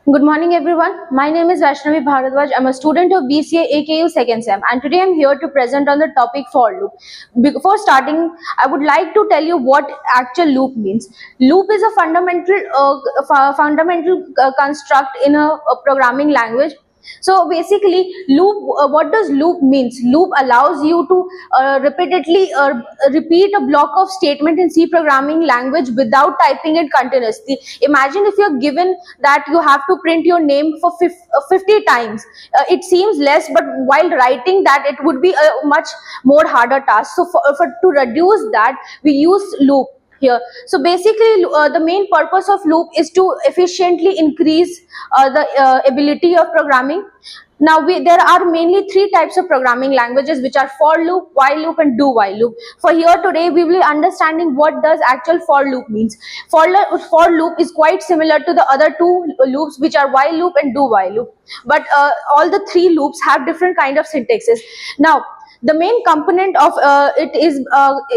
Good morning everyone. My name is Vaishnavi Bharadwaj. I'm a student of BCA AKU second sem and today I'm here to present on the topic for loop. Before starting, I would like to tell you what actual loop means. Loop is a fundamental construct in a programming language. So basically, what does loop means? Loop allows you to repeatedly repeat a block of statement in C programming language without typing it continuously. Imagine if you're given that you have to print your name for 50 times. It seems less, but while writing that, it would be a much more harder task. So to reduce that, we use loop here. So basically, the main purpose of loop is to efficiently increase the ability of programming. Now there are mainly three types of programming languages, which are for loop, while loop and do while loop. For here today we will be understanding what does actual for loop means. For loop is quite similar to the other two loops, which are while loop and do while loop, but all the three loops have different kind of syntaxes. Now the main component of it is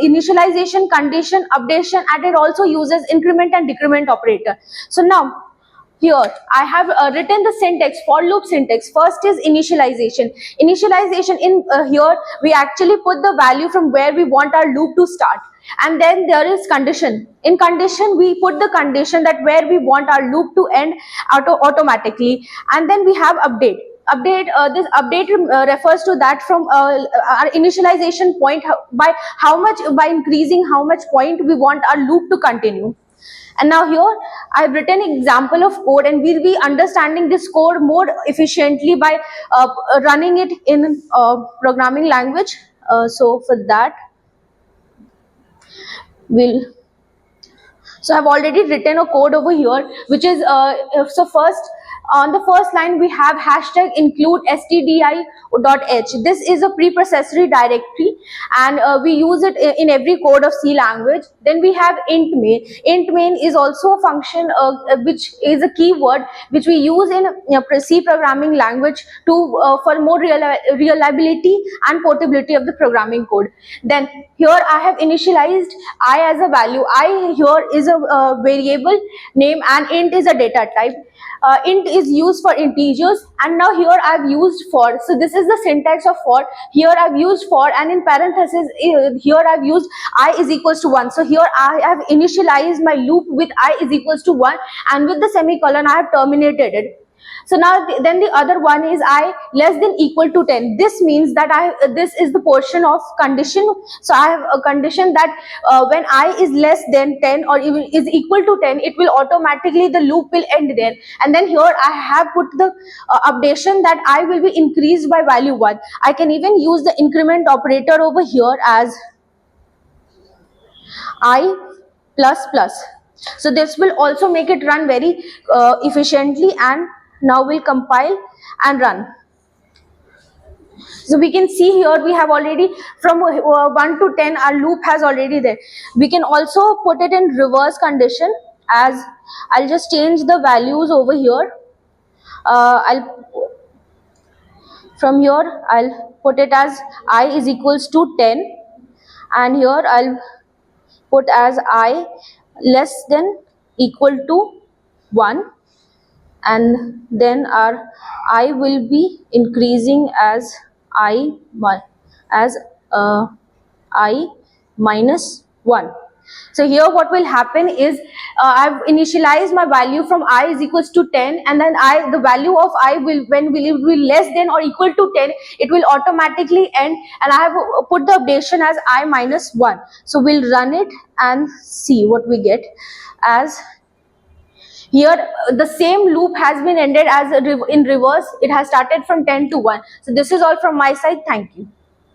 initialization, condition, updation, and it also uses increment and decrement operator. So now here I have written the syntax, for loop syntax. First is initialization. Initialization in here we actually put the value from where we want our loop to start, and then there is condition. In condition we put the condition that where we want our loop to end automatically, and then we have update. This update refers to that from our initialization point, by increasing how much point we want our loop to continue. And now here I've written an example of code, and we'll be understanding this code more efficiently by running it in programming language. So for that so I've already written a code over here, which is so first, on the first line we have hashtag include stdi.h. This is a preprocessor directory, and we use it in every code of C language. Then we have int main. Int main is also a function which is a keyword which we use in C programming language to for more reliability and portability of the programming code. Then here I have initialized I as a value. I here is a variable name, and int is a data type. Int is used for integers, and now here I've used for. So this is the syntax of for. Here I've used for, and in parentheses here I've used I is equals to 1. So here I have initialized my loop with I is equals to 1, and with the semicolon I have terminated it. So now then the other one is I less than equal to 10. This means that this is the portion of condition. So I have a condition that when I is less than 10 or even is equal to 10, it will automatically, the loop will end there. And then here I have put the updation that I will be increased by value 1. I can even use the increment operator over here as I plus plus. So this will also make it run very efficiently, and now we'll compile and run. So we can see here we have already from 1 to 10 our loop has already there. We can also put it in reverse condition, as I'll just change the values over here. From here I'll put it as I is equals to 10, and here I'll put as I less than equal to 1, and then our I will be increasing as I minus 1. So here what will happen is I've initialized my value from I is equals to 10, and then the value of I will, when will it be less than or equal to 10, it will automatically end, and I have put the updation as I minus 1. So we'll run it and see what we get. As here the same loop has been ended as in reverse. It has started from 10 to 1. So this is all from my side. Thank you.